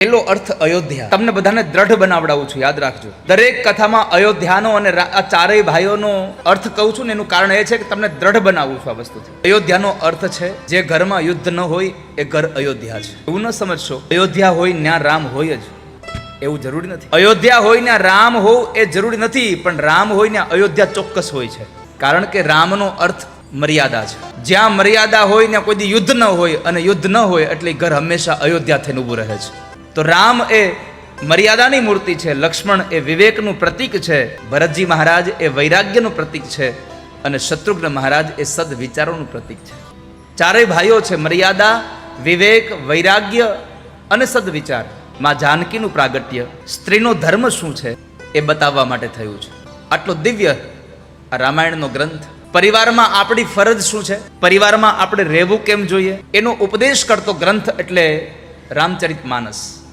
પહેલો અર્થ અયોધ્યા. તમને બધાને દ્રઢ બનાવડાવું છું, યાદ રાખજો. દરેક કથામાં અયોધ્યાનો અને આ ચારેય ભાઈઓનો અર્થ કહું છું ને એનું કારણ એ છે કે તમને દ્રઢ બનાવું છું આ વસ્તુથી. અયોધ્યાનો અર્થ છે જે ઘરમાં યુદ્ધ ન હોય એ ઘર અયોધ્યા છે. એવું ન સમજશો અયોધ્યા હોય ત્યાં રામ હોય જ, એવું જરૂરી નથી. અયોધ્યા હોય ત્યાં રામ હોવું એ જરૂરી નથી, પણ રામ હોય ત્યાં અયોધ્યા ચોક્કસ હોય છે. કારણ કે રામનો અર્થ મર્યાદા છે. જ્યાં મર્યાદા હોય ત્યાં કોઈ દી યુદ્ધ ન હોય, અને યુદ્ધ ન હોય એટલે ઘર હંમેશા અયોધ્યા થઈને ઊભું રહે છે. તો રામ એ મર્યાદાની મૂર્તિ છે, લક્ષ્મણ એ વિવેકનું પ્રતીક છે, ભરતજી મહારાજ એ વૈરાગ્યનું પ્રતીક છે, અને શત્રુઘ્ન મહારાજ એ સદવિચારોનું પ્રતીક છે. ચારેય ભાઈઓ છે મર્યાદા, વિવેક, વૈરાગ્ય અને સદવિચાર. માં જાનકીનું પ્રાગટ્ય સ્ત્રીનો ધર્મ શું છે એ બતાવવા માટે થયું છે. આટલો દિવ્ય આ રામાયણનો ગ્રંથ. પરિવારમાં આપણી ફરજ શું છે, પરિવારમાં આપણે રહેવું કેમ જોઈએ, એનો ઉપદેશ કરતો ગ્રંથ એટલે રામચરિત માનસ.